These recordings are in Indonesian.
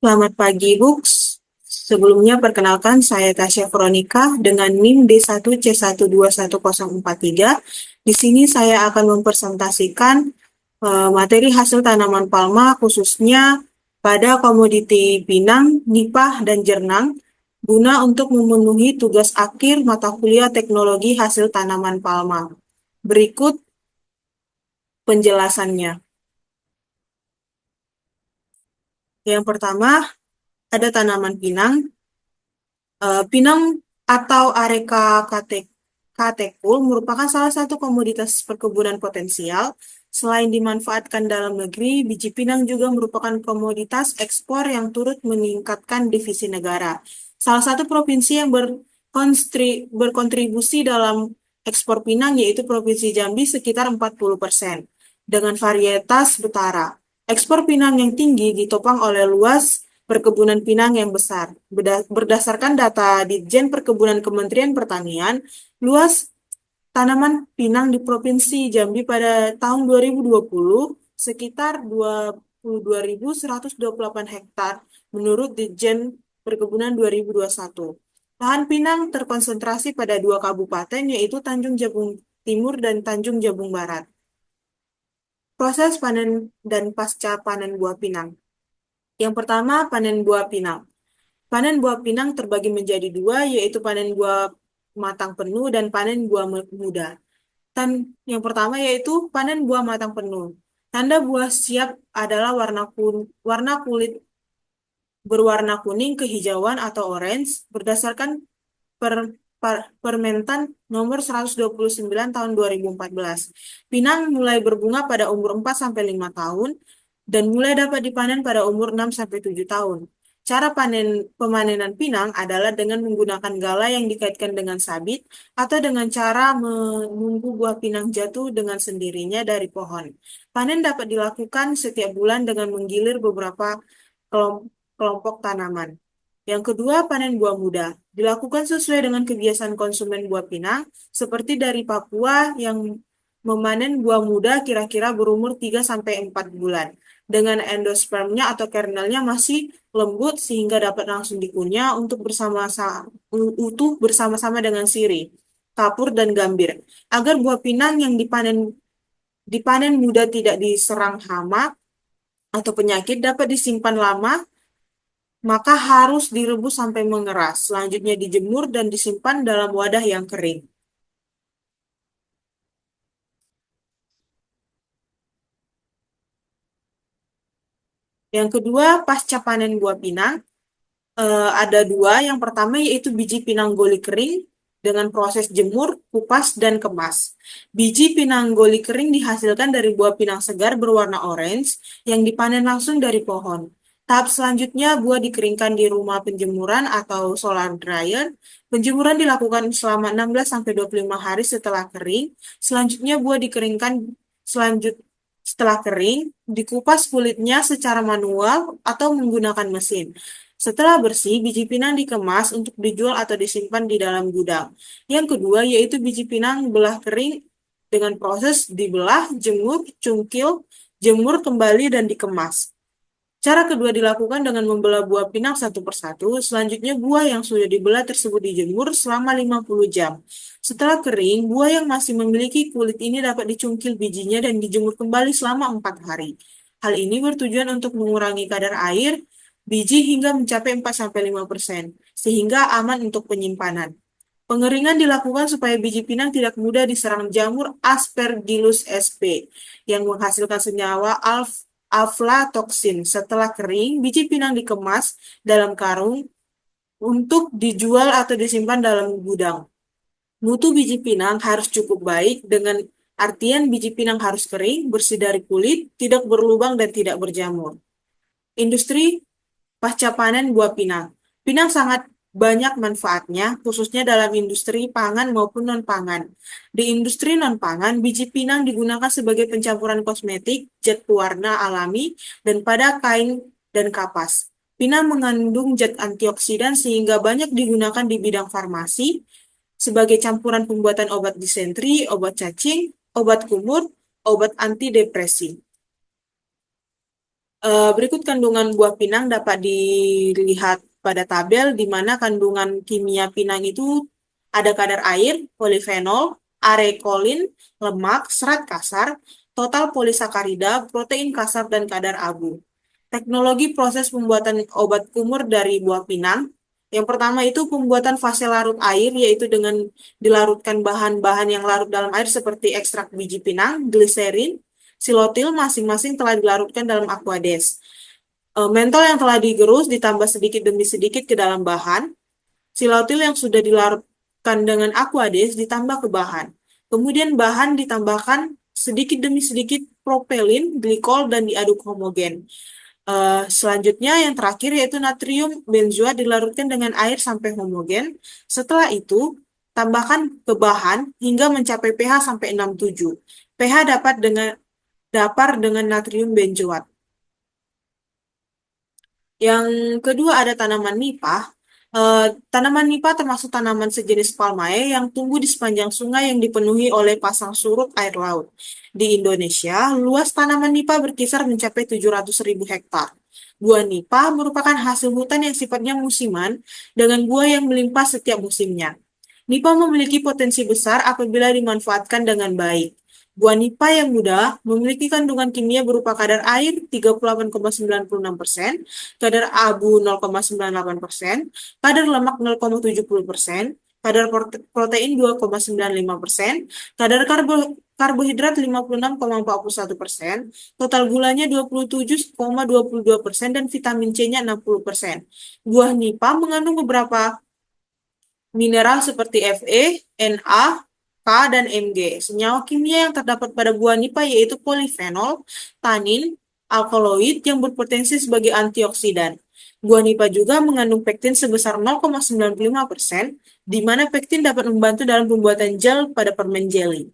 Selamat pagi, Bux. Sebelumnya, perkenalkan saya Tasya Veronica dengan NIM D1C121043. Di sini saya akan mempresentasikan materi hasil tanaman palma, khususnya pada komoditi pinang, nipah, dan jernang, guna untuk memenuhi tugas akhir mata kuliah teknologi hasil tanaman palma. Berikut penjelasannya. Yang pertama, ada tanaman pinang. Pinang atau Areca catechu merupakan salah satu komoditas perkebunan potensial. Selain dimanfaatkan dalam negeri, biji pinang juga merupakan komoditas ekspor yang turut meningkatkan devisa negara. Salah satu provinsi yang berkontribusi dalam ekspor pinang yaitu Provinsi Jambi sekitar 40%, dengan varietas betara. Ekspor pinang yang tinggi ditopang oleh luas perkebunan pinang yang besar. Berdasarkan data Ditjen Perkebunan Kementerian Pertanian, luas tanaman pinang di Provinsi Jambi pada tahun 2020 sekitar 22.128 hektar menurut Ditjen Perkebunan 2021. Lahan pinang terkonsentrasi pada dua kabupaten yaitu Tanjung Jabung Timur dan Tanjung Jabung Barat. Proses panen dan pasca panen buah pinang. Yang pertama, panen buah pinang. Panen buah pinang terbagi menjadi dua, yaitu panen buah matang penuh dan panen buah muda. Yang pertama yaitu panen buah matang penuh. Tanda buah siap adalah warna kulit berwarna kuning kehijauan atau orange berdasarkan per, Permentan nomor 129 tahun 2014. Pinang mulai berbunga pada umur 4 sampai 5 tahun dan mulai dapat dipanen pada umur 6 sampai 7 tahun. Cara pemanenan pinang adalah dengan menggunakan gala yang dikaitkan dengan sabit atau dengan cara menunggu buah pinang jatuh dengan sendirinya dari pohon. Panen dapat dilakukan setiap bulan dengan menggilir beberapa kelompok tanaman. Yang kedua, panen buah muda. Dilakukan sesuai dengan kebiasaan konsumen buah pinang, seperti dari Papua yang memanen buah muda kira-kira berumur 3-4 bulan. Dengan endospermnya atau kernelnya masih lembut sehingga dapat langsung dikunyah untuk utuh bersama-sama dengan sirih, kapur, dan gambir. Agar buah pinang yang dipanen muda tidak diserang hama atau penyakit dapat disimpan lama, maka harus direbus sampai mengeras. Selanjutnya dijemur dan disimpan dalam wadah yang kering. Yang kedua, pasca panen buah pinang, ada dua. Yang pertama yaitu biji pinang goli kering dengan proses jemur, kupas, dan kemas. Biji pinang goli kering dihasilkan dari buah pinang segar berwarna orange yang dipanen langsung dari pohon. Tahap selanjutnya, buah dikeringkan di rumah penjemuran atau solar dryer. Penjemuran dilakukan selama 16-25 hari setelah kering. Selanjutnya, buah dikeringkan setelah kering, dikupas kulitnya secara manual atau menggunakan mesin. Setelah bersih, biji pinang dikemas untuk dijual atau disimpan di dalam gudang. Yang kedua yaitu biji pinang belah kering dengan proses dibelah, jemur, cungkil, jemur kembali, dan dikemas. Cara kedua dilakukan dengan membelah buah pinang satu persatu. Selanjutnya, buah yang sudah dibelah tersebut dijemur selama 50 jam. Setelah kering, buah yang masih memiliki kulit ini dapat dicungkil bijinya dan dijemur kembali selama 4 hari. Hal ini bertujuan untuk mengurangi kadar air biji hingga mencapai 4-5%, sehingga aman untuk penyimpanan. Pengeringan dilakukan supaya biji pinang tidak mudah diserang jamur Aspergillus sp yang menghasilkan senyawa aflatoksin. Setelah kering, biji pinang dikemas dalam karung untuk dijual atau disimpan dalam gudang. Mutu biji pinang harus cukup baik dengan artian biji pinang harus kering, bersih dari kulit, tidak berlubang, dan tidak berjamur. Industri pasca panen buah pinang. Pinang sangat banyak manfaatnya, khususnya dalam industri pangan maupun non-pangan. Di industri non-pangan, biji pinang digunakan sebagai pencampuran kosmetik, zat pewarna alami, dan pada kain dan kapas. Pinang mengandung zat antioksidan sehingga banyak digunakan di bidang farmasi sebagai campuran pembuatan obat disentri, obat cacing, obat kumur, obat antidepresi. Berikut kandungan buah pinang dapat dilihat pada tabel di mana kandungan kimia pinang itu ada kadar air, polifenol, arekolin, lemak, serat kasar, total polisakarida, protein kasar, dan kadar abu. Teknologi proses pembuatan obat kumur dari buah pinang. Yang pertama itu pembuatan fase larut air, yaitu dengan dilarutkan bahan-bahan yang larut dalam air seperti ekstrak biji pinang, gliserin, silotil masing-masing telah dilarutkan dalam aquades. Mentol yang telah digerus ditambah sedikit demi sedikit ke dalam bahan. Silotil yang sudah dilarutkan dengan aquades ditambah ke bahan. Kemudian bahan ditambahkan sedikit demi sedikit propelin, glikol, dan diaduk homogen. Selanjutnya yang terakhir yaitu natrium benzoat dilarutkan dengan air sampai homogen. Setelah itu, tambahkan ke bahan hingga mencapai pH sampai 67. pH dapat dengan natrium benzoat. Yang kedua ada tanaman nipah. Tanaman nipah termasuk tanaman sejenis palmae yang tumbuh di sepanjang sungai yang dipenuhi oleh pasang surut air laut. Di Indonesia, luas tanaman nipah berkisar mencapai 700.000 hektar. Buah nipah merupakan hasil hutan yang sifatnya musiman dengan buah yang melimpah setiap musimnya. Nipah memiliki potensi besar apabila dimanfaatkan dengan baik. Buah nipah yang muda memiliki kandungan kimia berupa kadar air 38,96%, kadar abu 0,98%, kadar lemak 0,70%, kadar protein 2,95%, kadar karbohidrat 56,41%, total gulanya 27,22%, dan vitamin C-nya 60%. Buah nipah mengandung beberapa mineral seperti Fe, Na, K, dan Mg. Senyawa kimia yang terdapat pada buah nipah yaitu polifenol, tanin, alkaloid yang berpotensi sebagai antioksidan. Buah nipah juga mengandung pektin sebesar 0,95%, di mana pektin dapat membantu dalam pembuatan gel pada permen jelly.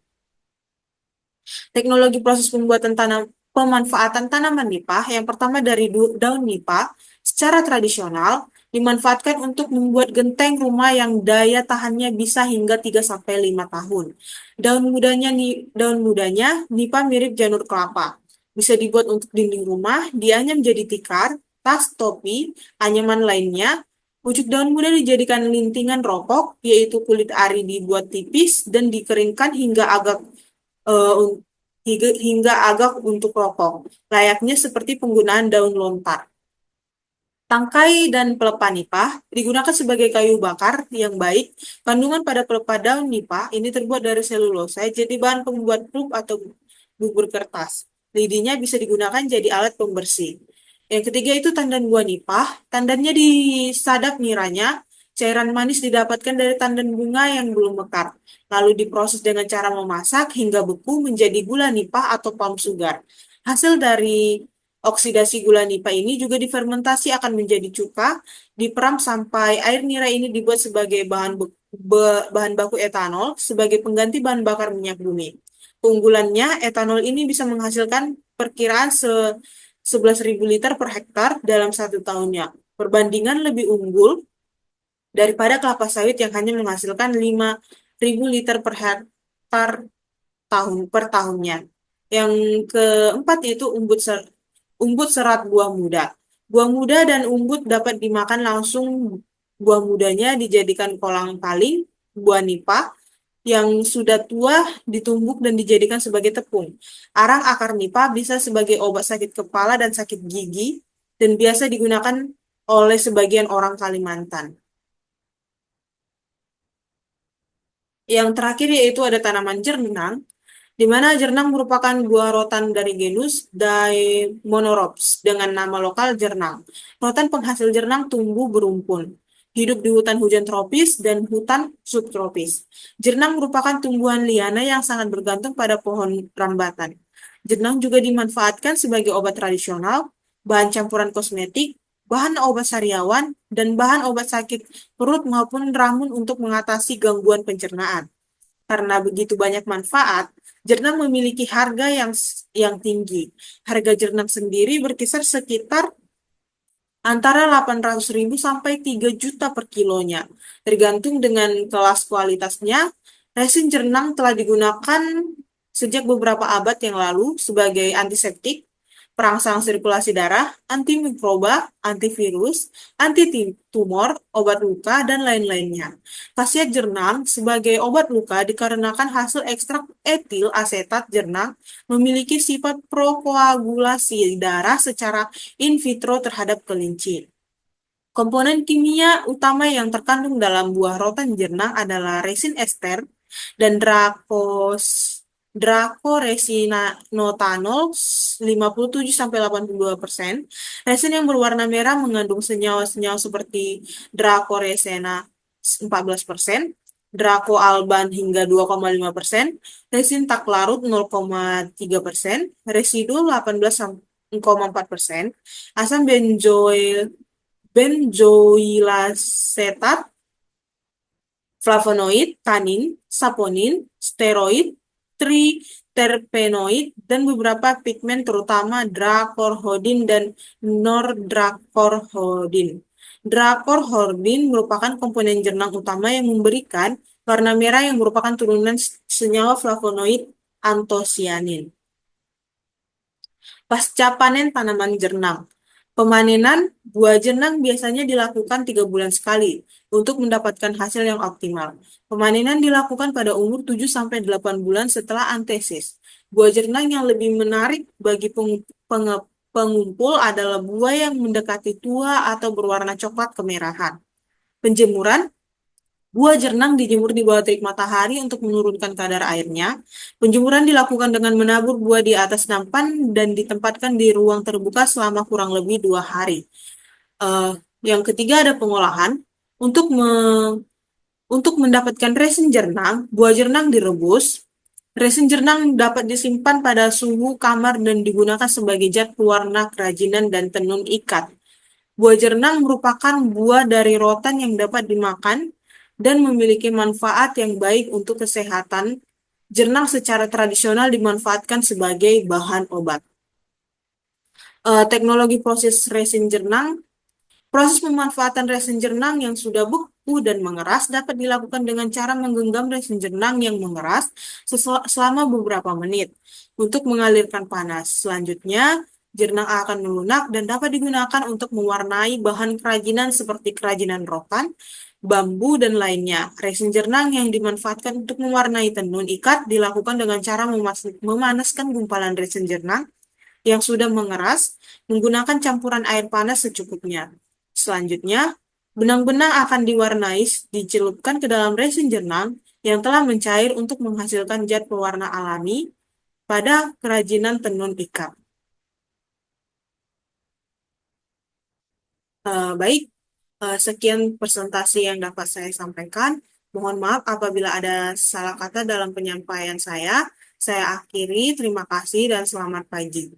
Teknologi proses pemanfaatan tanaman nipah yang pertama dari daun nipah secara tradisional dimanfaatkan untuk membuat genteng rumah yang daya tahannya bisa hingga 3 sampai 5 tahun. Daun mudanya nipah mirip janur kelapa. Bisa dibuat untuk dinding rumah, dianyam jadi tikar, tas, topi, anyaman lainnya. Pucuk daun muda dijadikan lintingan rokok, yaitu kulit ari dibuat tipis dan dikeringkan eh, hingga agak untuk rokok, layaknya seperti penggunaan daun lontar. Tangkai dan pelepah nipah digunakan sebagai kayu bakar yang baik. Kandungan pada pelepah daun nipah ini terbuat dari selulosa, jadi bahan pembuat pulp atau bubur kertas. Lidinya bisa digunakan jadi alat pembersih. Yang ketiga itu tandan buah nipah. Tandannya disadap niranya. Cairan manis didapatkan dari tandan bunga yang belum mekar. Lalu diproses dengan cara memasak hingga beku menjadi gula nipah atau palm sugar. Hasil dari oksidasi gula nipah ini juga difermentasi akan menjadi cuka, diperam sampai air nira ini dibuat sebagai bahan baku etanol sebagai pengganti bahan bakar minyak bumi. Keunggulannya, etanol ini bisa menghasilkan perkiraan 11.000 liter per hektar dalam 1 tahunnya. Perbandingan lebih unggul daripada kelapa sawit yang hanya menghasilkan 5.000 liter per hektar per tahunnya. Yang keempat yaitu umbut serat buah muda. Buah muda dan umbut dapat dimakan langsung. Buah mudanya dijadikan kolang-kaling, buah nipah yang sudah tua ditumbuk dan dijadikan sebagai tepung. Arang akar nipah bisa sebagai obat sakit kepala dan sakit gigi dan biasa digunakan oleh sebagian orang Kalimantan. Yang terakhir yaitu ada tanaman jernang, di mana jernang merupakan buah rotan dari genus Daemonoropes dengan nama lokal jernang. Rotan penghasil jernang tumbuh berumpun, hidup di hutan hujan tropis dan hutan subtropis. Jernang merupakan tumbuhan liana yang sangat bergantung pada pohon rambatan. Jernang juga dimanfaatkan sebagai obat tradisional, bahan campuran kosmetik, bahan obat sariawan, dan bahan obat sakit perut maupun ramun untuk mengatasi gangguan pencernaan. Karena begitu banyak manfaat, jernang memiliki harga yang tinggi. Harga jernang sendiri berkisar sekitar antara 800.000 sampai 3 juta per kilonya. Tergantung dengan kelas kualitasnya, resin jernang telah digunakan sejak beberapa abad yang lalu sebagai antiseptik, perangsang sirkulasi darah, antimikroba, antivirus, anti-tumor, obat luka, dan lain-lainnya. Khasiat jernang sebagai obat luka dikarenakan hasil ekstrak etil asetat jernang memiliki sifat prokoagulasi darah secara in vitro terhadap kelinci. Komponen kimia utama yang terkandung dalam buah rotan jernang adalah resin ester dan dracoresinotanol 57-82%. Resin yang berwarna merah mengandung senyawa-senyawa seperti dracoresina 14%, dracoalban hingga 2,5%, resin tak larut 0,3%, residu 18,4%, asam benzoilasetat, flavonoid, tanin, saponin, steroid, triterpenoid, dan beberapa pigmen terutama dracorhodin dan nordracorhodin. Dracorhodin merupakan komponen jernang utama yang memberikan warna merah yang merupakan turunan senyawa flavonoid antosianin. Pasca panen tanaman jernang. Pemanenan buah jernang biasanya dilakukan 3 bulan sekali untuk mendapatkan hasil yang optimal. Pemanenan dilakukan pada umur 7-8 bulan setelah antesis. Buah jernang yang lebih menarik bagi pengumpul adalah buah yang mendekati tua atau berwarna coklat kemerahan. Penjemuran. Buah jernang dijemur di bawah terik matahari untuk menurunkan kadar airnya. Penjemuran dilakukan dengan menabur buah di atas nampan dan ditempatkan di ruang terbuka selama kurang lebih 2 hari. Yang ketiga ada pengolahan. Untuk mendapatkan resin jernang, buah jernang direbus. Resin jernang dapat disimpan pada suhu kamar dan digunakan sebagai zat pewarna kerajinan dan tenun ikat. Buah jernang merupakan buah dari rotan yang dapat dimakan dan memiliki manfaat yang baik untuk kesehatan. Jernang secara tradisional dimanfaatkan sebagai bahan obat. Teknologi proses resin jernang. Proses pemanfaatan resin jernang yang sudah beku dan mengeras dapat dilakukan dengan cara menggenggam resin jernang yang mengeras selama beberapa menit untuk mengalirkan panas. Selanjutnya, jernang akan melunak dan dapat digunakan untuk mewarnai bahan kerajinan seperti kerajinan rotan, bambu, dan lainnya. Resin jernang yang dimanfaatkan untuk mewarnai tenun ikat dilakukan dengan cara memanaskan gumpalan resin jernang yang sudah mengeras menggunakan campuran air panas secukupnya. Selanjutnya, benang-benang akan dicelupkan ke dalam resin jernang yang telah mencair untuk menghasilkan zat pewarna alami pada kerajinan tenun ikat. Baik, sekian presentasi yang dapat saya sampaikan. Mohon maaf apabila ada salah kata dalam penyampaian saya. Saya akhiri, terima kasih dan selamat pagi.